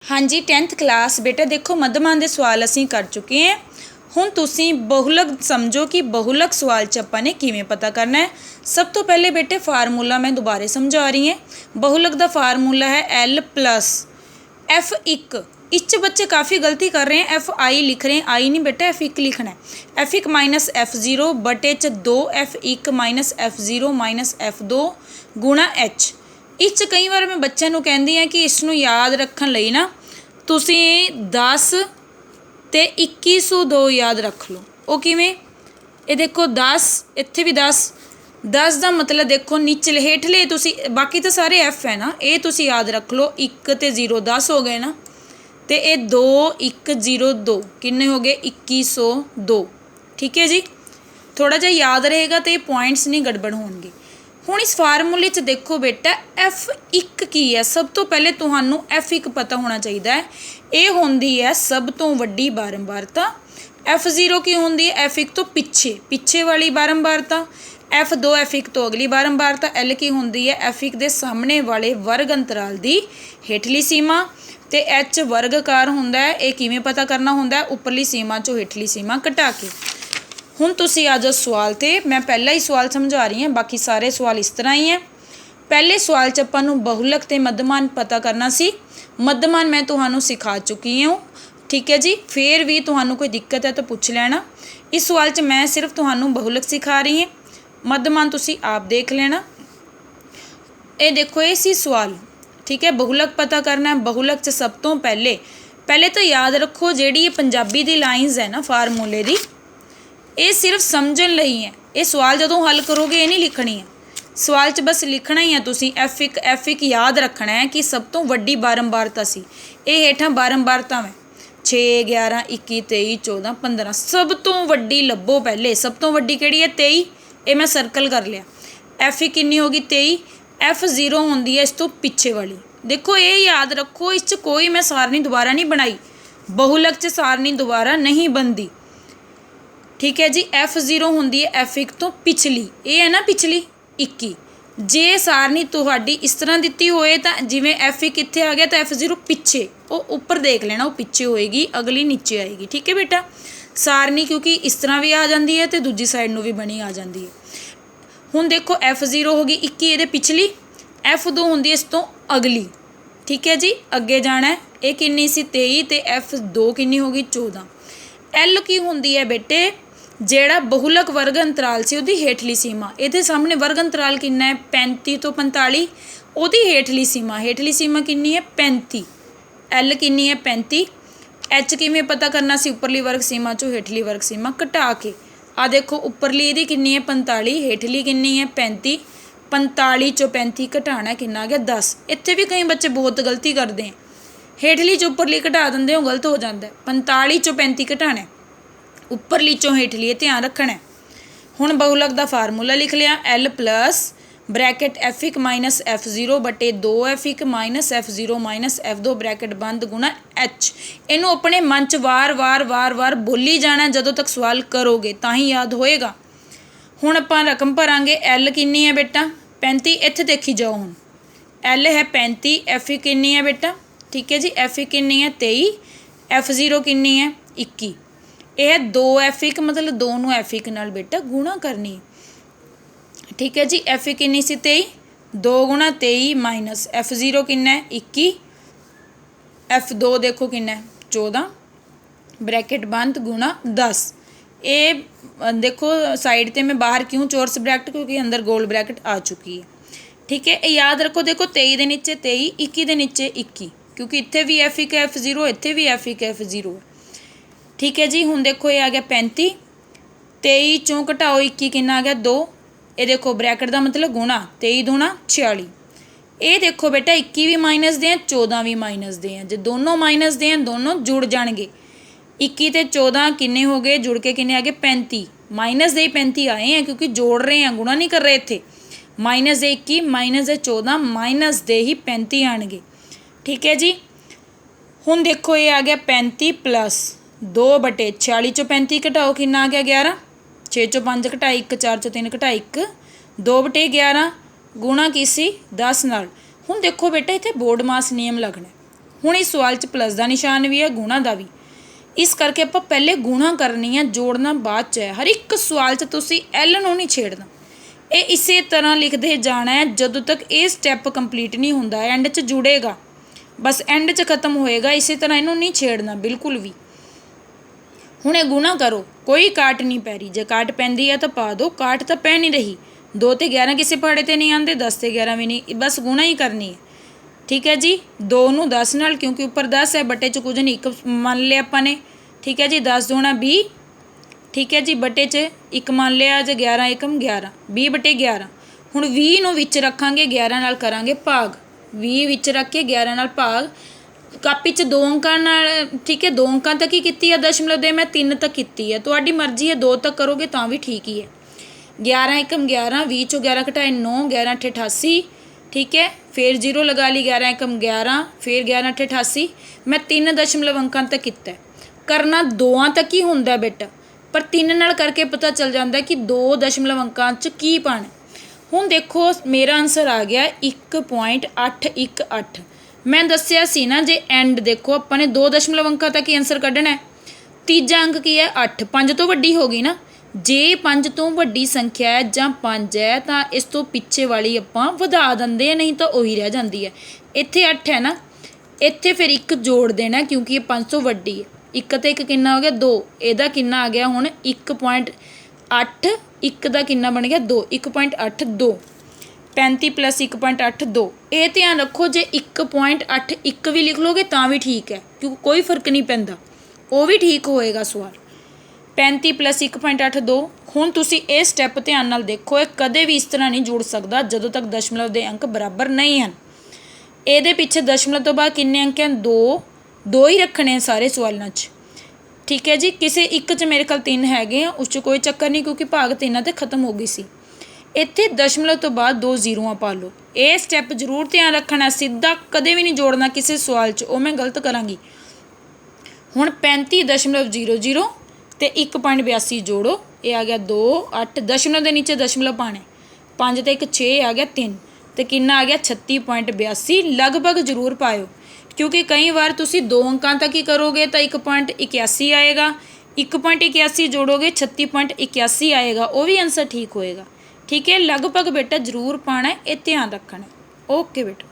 हाँ जी 10th class बेटा देखो मध्यमान के सवाल असीं कर चुके हैं। हुण तुसीं बहुलक समझो कि बहुलक सवाल च आपां ने किवें पता करना है। सब तो पहले बेटे फार्मूला मैं दोबारे समझा रही हैं। बहुलक का फार्मूला है L प्लस F1। इस बच्चे काफ़ी गलती कर रहे हैं, FI लिख रहे हैं, आई नहीं बेटा F1 लिखना है। F1 माइनस F0 बटे च 2 F1 minus F0 minus F2 गुणा H। इस कई बार मैं बच्चों को कहती हाँ कि इसनों याद रखने लई ना तुसीं 10 ते 2102 याद रख लो। वो किवें, ये देखो 10 इत्थे भी 10 का मतलब देखो नीचले हेठले तुसी बाकी तो सारे F है ना, ये तुसी याद रख लो। 1 ते 0 10 हो गए ना, तो ये 2 1 0 2 किन्ने हो गए 2102। ठीक है जी, थोड़ा जा याद रहेगा तो ये पॉइंट्स नहीं गड़बड़ होंगे। हुण इस फार्मूले च देखो बेटा F1 की है। सब तो पहले तुहानू F1 पता होना चाहिए है। ये होंदी है सब तो वड्डी बारंबारता। F0 की होंदी है F1 तो पिछे वाली बारंबारता। F2 F1 तो अगली बारंबारता। L की होंदी है F1 के सामने वाले वर्ग अंतराल की हेठली सीमा। तो H वर्गकार होंदा है, ये किवें पता करना होंदा है, उपरली सीमा चों हेठली सीमा घटा के। हुण तुसीं आ जाओ सवाल ते, मैं पहला ही सवाल समझा रही हूँ, बाकी सारे सवाल इस तरह ही हैं। पहले सवाल च आपां नूं बहुलक ते मध्यमान पता करना सी। मध्यमान मैं तुहानूं सिखा चुकी हूँ। ठीक है जी, फिर भी तुहानूं कोई दिक्कत है तो पूछ लेना। इस सवाल च मैं सिर्फ तुहानूं बहुलक सिखा रही हूँ, मध्यमान तुसीं आप देख लेना। ये देखो ये सी सवाल। ठीक है, बहुलक पता करना है। बहुलक च सब तो पहले तो याद रखो जिहड़ी ये पंजाबी दी लाइनस है ना फार्मूले दी, ये सिर्फ समझण लई है। ये सवाल जदों हल करोगे ये नहीं लिखनी है, सवाल च बस लिखना ही है तुसीं F1 याद रखना है कि सब तो वड्डी बारंबारता सी। ये हेठां बारंबारता में 6 11 21 23 14 15 सब तो वड्डी लभो। पहले सब तो वड्डी किहड़ी है 23, ये मैं सर्कल कर लिया। F1 कितनी होगी 23। F0 होंदी है इस तो पिछे वाली। देखो ये याद रखो, इस कोई मैं सारनी दोबारा नहीं बनाई। बहुलक च सारनी दोबारा नहीं बनती। ठीक है जी, F0 होंदी है F1 तो पिछली, ये है ना पिछली 21। जे सारनी तुहाडी इस तरह दिती होए तो जिवें F1 कित्थे आ गया तो F0 पिछे, वो उपर देख लेना, वो पिछे होएगी, अगली नीचे आएगी। ठीक है बेटा, सारनी क्योंकि इस तरह भी आ जाती है तो दूजी साइड नूं भी बनी आ जाती है। हुण देखो F0 होगी 21 ये पिछली, F2 होंदी इस तो अगली। ठीक है जी, अगे जाना है। ये किन्नी सी 23 तो F2 किन्नी होगी 14। L की होंदी है बेटे ਜਿਹੜਾ बहुलक वर्ग अंतराल से ਉਹਦੀ हेठली सीमा। ਇਹਦੇ सामने वर्ग अंतराल कितना है 35 तो 45, ਉਹਦੀ हेठली सीमा कितनी है 35। L कितनी है 35। H किवें पता करना सी, उपरली वर्ग सीमा चों हेठली वर्ग सीमा घटा के। आ देखो उपरली ਇਹਦੀ कितनी है 45, हेठली कितनी है 35। 45 चों 35 घटाना कितना आ गया 10। इत्थे भी कई बच्चे बहुत गलती करते हैं, हेठली चों उपरली घटा देंगे, वो गलत हो जाता है। 45 चों 35 घटाना, उपरली चों हेठली ध्यान रखना है। हुण बहुलक का फार्मूला लिख लिया L plus bracket F1 minus F0 बटे 2 F1 minus F0 minus F2 bracket बंद गुणा H। इनू अपने मन च वार बोली जाना जदों तक सवाल करोगे तो ही याद होएगा। हुण आपां रकम भरांगे। L कितनी है बेटा 35, इत्थे देखी जाओ। हुण L है 35, F1 कितनी है बेटा, ठीक है जी, F1 कितनी है 23, F0 कितनी है 21। यह 2 F1 मतलब 2 नूं F1 नाल बेटा गुणा करनी। ठीक है जी, F1 कितनी सी 23, 2 गुणा 23 माइनस F0 कितना है 21, F2 देखो कितना है 14 ब्रैकेट बंद गुणा 10। ये देखो साइड ते मैं बाहर क्यों चोरस ब्रैकेट, क्योंकि अंदर गोल ब्रैकेट आ चुकी है। ठीक है, याद रखो देखो 23 के नीचे 23, 21 के नीचे 21, क्योंकि इत्थे भी F1 F0, इत्थे भी F1 F0। ठीक है जी, हुण देखो ये आ गया 35, 23 चों घटाओ 21 कितना आ गया 2। ये देखो ब्रैकेट का मतलब गुणा, 23 दूणा 46। ये देखो बेटा 21 भी माइनस दे हैं, 14 भी माइनस दे हैं। जो दोनों माइनस दे हैं दोनों जुड़ जाएंगे। 21 ते 14 किन्ने हो गए, जुड़ के किन्ने आ गए 35। माइनस दे 35 आए हैं क्योंकि जोड़ रहे हैं, गुणा नहीं कर रहे थे। माइनस दे 21 माइनस दे 14 माइनस दे ही 35 आएंगे। ठीक है जी, हुण देखो ये आ गया 35 प्लस 2 बटे 46 चों 35 घटाओ कितना आ गया 11। 6 चों 5 घटाई 1, 4 चों 3 घटाई 1, 2 बटे 11 गुणा की सी 10 नाल। हुण देखो बेटा इत्थे बोर्ड मास नियम लगना। ਹੁਣ ਇਸ ਸਵਾਲ 'ਚ ਪਲੱਸ ਦਾ ਨਿਸ਼ਾਨ ਵੀ ਹੈ, ਗੁਣਾ ਦਾ ਵੀ। ਇਸ ਕਰਕੇ ਆਪਾਂ ਪਹਿਲੇ ਗੁਣਾ ਕਰਨੀ ਹੈ, ਜੋੜਨਾ ਬਾਅਦ 'ਚ ਹੈ। ਹਰ ਇੱਕ ਸਵਾਲ 'ਚ ਤੁਸੀਂ ਐਲ ਨੂੰ ਨਹੀਂ ਛੇੜਨਾ। ਇਹ ਇਸੇ ਤਰ੍ਹਾਂ ਲਿਖਦੇ ਜਾਣਾ ਹੈ ਜਦੋਂ ਤੱਕ ਇਹ ਸਟੈਪ ਕੰਪਲੀਟ ਨਹੀਂ ਹੁੰਦਾ। ਐਂਡ 'ਚ ਜੁੜੇਗਾ, ਬਸ ਐਂਡ 'ਚ ਖ਼ਤਮ ਹੋਏਗਾ। ਇਸੇ ਤਰ੍ਹਾਂ ਇਹਨੂੰ ਨਹੀਂ ਛੇੜਨਾ ਬਿਲਕੁਲ ਵੀ। ਹੁਣ ਇਹ ਗੁਣਾ ਕਰੋ, ਕੋਈ ਕਾਟ ਨਹੀਂ ਪੈ ਰਹੀ। ਜੇ ਕਾਟ ਪੈਂਦੀ ਹੈ ਤਾਂ ਪਾ ਦਿਓ, ਕਾਟ ਤਾਂ ਪੈ ਨਹੀਂ ਰਹੀ। 2 ਤੇ 11 ਕਿਸੇ ਪਹਾੜੇ 'ਤੇ ਨਹੀਂ ਆਉਂਦੇ, 10 ਤੇ 11 ਵੀ ਨਹੀਂ, ਬਸ ਗੁਣਾ ਹੀ ਕਰਨੀ ਹੈ। ਠੀਕ ਹੈ ਜੀ। 2 ਨੂੰ 10 ਨਾਲ, ਕਿਉਂਕਿ ਉੱਪਰ 10 ਹੈ, ਬਟੇ 'ਚ ਕੁਝ ਨਹੀਂ, 1 ਮੰਨ ਲਿਆ ਆਪਾਂ ਨੇ। ਠੀਕ ਹੈ ਜੀ। 10 ਦੂਣਾ 20। ਠੀਕ ਹੈ ਜੀ। ਬਟੇ 'ਚ 1 ਮੰਨ ਲਿਆ, ਜੇ 11 ਏਕਮ 11, 20/11। ਹੁਣ 20 ਨੂੰ ਵਿੱਚ ਰੱਖਾਂਗੇ, 11 ਨਾਲ ਕਰਾਂਗੇ ਭਾਗ। 20 ਵਿੱਚ ਰੱਖ ਕੇ 11 ਨਾਲ ਭਾਗ। ਕਾਪੀ 'ਚ 2 ਅੰਕਾਂ ਨਾਲ, ਠੀਕ ਹੈ, 2 ਅੰਕਾਂ ਤੱਕ ਹੀ ਕੀਤੀ ਹੈ ਦਸ਼ਮਲਵ ਦੇ, ਮੈਂ 3 ਤੱਕ ਕੀਤੀ ਹੈ। ਤੁਹਾਡੀ ਮਰਜ਼ੀ ਹੈ, 2 ਤੱਕ ਕਰੋਗੇ ਤਾਂ ਵੀ ਠੀਕ ਹੀ ਹੈ। 11 ਏਕਮ 11, 20 ਚੋਂ 11 ਘਟਾਏ 9, 11 8 88। ਠੀਕ ਹੈ। ਫਿਰ 0 ਲਗਾ ਲਈ, 11 ਏਕਮ 11, ਫਿਰ 11 8 88। ਮੈਂ 3 ਦਸ਼ਮਲਵ ਅੰਕਾਂ ਤੱਕ ਕੀਤਾ। ਕਰਨਾ 2 ਤੱਕ ਹੀ ਹੁੰਦਾ ਬੇਟਾ, ਪਰ 3 ਨਾਲ ਕਰਕੇ ਪਤਾ ਚੱਲ ਜਾਂਦਾ ਕਿ 2 ਦਸ਼ਮਲਵ ਅੰਕਾਂ 'ਚ ਕੀ ਪਾਣਾ। ਹੁਣ ਦੇਖੋ ਮੇਰਾ ਆਨਸਰ ਆ ਗਿਆ 1.818। ਮੈਂ ਦੱਸਿਆ ਸੀ ਨਾ, ਜੇ ਐਂਡ ਦੇਖੋ ਆਪਾਂ ਨੇ 2 ਦਸ਼ਮਲਵ ਅੰਕਾਂ ਤੱਕ ਹੀ ਆਨਸਰ ਕੱਢਣਾ ਹੈ। ਤੀਜਾ ਅੰਕ ਕੀ ਹੈ? 8। 5 ਤੋਂ ਵੱਡੀ ਹੋ ਗਈ ਨਾ। ਜੇ 5 ਤੋਂ ਵੱਡੀ ਸੰਖਿਆ ਹੈ ਜਾਂ 5 ਹੈ ਤਾਂ ਇਸ ਤੋਂ ਪਿੱਛੇ ਵਾਲੀ ਆਪਾਂ ਵਧਾ ਦਿੰਦੇ ਆ, ਨਹੀਂ ਤਾਂ ਉਹੀ ਰਹਿ ਜਾਂਦੀ ਹੈ। ਇੱਥੇ 8 ਹੈ ਨਾ, ਇੱਥੇ ਫਿਰ 1 ਜੋੜ ਦੇਣਾ ਕਿਉਂਕਿ ਇਹ 5 ਤੋਂ ਵੱਡੀ ਹੈ। 1 ਤੇ 1 ਕਿੰਨਾ ਹੋ ਗਿਆ? 2। ਇਹਦਾ ਕਿੰਨਾ ਆ ਗਿਆ ਹੁਣ? 1.8। 1 ਦਾ ਕਿੰਨਾ ਬਣ ਗਿਆ? 2। 1.82। 35 + 1.82। ਇਹ ਧਿਆਨ ਰੱਖੋ, ਜੇ 1.81 ਵੀ ਲਿਖ ਲਓਗੇ ਤਾਂ ਵੀ ਠੀਕ ਹੈ, ਕਿਉਂਕਿ ਕੋਈ ਫਰਕ ਨਹੀਂ ਪੈਂਦਾ, ਉਹ ਵੀ ਠੀਕ ਹੋਏਗਾ ਸਵਾਲ। 35 + 1.82। ਹੁਣ ਤੁਸੀਂ ਇਹ ਸਟੈਪ ਧਿਆਨ ਨਾਲ ਦੇਖੋ, ਇਹ ਕਦੇ ਵੀ ਇਸ ਤਰ੍ਹਾਂ ਨਹੀਂ ਜੁੜ ਸਕਦਾ ਜਦੋਂ ਤੱਕ ਦਸ਼ਮਲਵ ਦੇ ਅੰਕ ਬਰਾਬਰ ਨਹੀਂ ਹਨ। ਇਹਦੇ ਪਿੱਛੇ ਦਸ਼ਮਲਵ ਤੋਂ ਬਾਅਦ ਕਿੰਨੇ ਅੰਕ ਹਨ? 2 ਹੀ ਰੱਖਣੇ ਆ ਸਾਰੇ ਸਵਾਲਾਂ 'ਚ। ਠੀਕ ਹੈ ਜੀ। ਕਿਸੇ ਇੱਕ 'ਚ ਮੇਰੇ ਕੋਲ 3 ਹੈਗੇ ਆ, ਉਸ 'ਚ ਕੋਈ ਚੱਕਰ ਨਹੀਂ, ਕਿਉਂਕਿ ਭਾਗ 3 'ਤੇ ਖਤਮ ਹੋ ਗਈ ਸੀ। ਇੱਥੇ ਦਸ਼ਮਲਵ ਤੋਂ ਬਾਅਦ 2 ਜ਼ੀਰੋਆਂ ਪਾ ਲਓ। ਇਹ ਸਟੈਪ ਜ਼ਰੂਰ ਧਿਆਨ ਰੱਖਣਾ, ਸਿੱਧਾ ਕਦੇ ਵੀ ਨਹੀਂ ਜੋੜਨਾ ਕਿਸੇ ਸਵਾਲ 'ਚ, ਉਹ ਮੈਂ ਗਲਤ ਕਰਾਂਗੀ। ਹੁਣ 35.00 ਤੇ 1.82 ਜੋੜੋ, ਇਹ ਆ ਗਿਆ 2 8। ਦਸ਼ਮਲਵ ਦੇ ਨੀਚੇ ਦਸ਼ਮਲਵ ਪਾਣੇ, 5 ਤੇ 1 6 ਆ ਗਿਆ 3, ਤੇ ਕਿੰਨਾ ਆ ਗਿਆ? 36.82। ਲਗਭਗ ਜ਼ਰੂਰ ਪਾਇਓ, ਕਿਉਂਕਿ ਕਈ ਵਾਰ ਤੁਸੀਂ 2 ਅੰਕਾਂ ਤੱਕ ਹੀ ਕਰੋਗੇ ਤਾਂ 1.81 ਆਏਗਾ, 1.81 ਜੋੜੋਗੇ 36.81 ਆਏਗਾ, ਉਹ ਵੀ ਆਨਸਰ ਠੀਕ ਹੋਏਗਾ। ਠੀਕ ਹੈ। ਲਗਭਗ ਬੇਟਾ ਜ਼ਰੂਰ ਪਾਣਾ, ਇਹ ਧਿਆਨ ਰੱਖਣਾ। ਓਕੇ ਬੇਟਾ।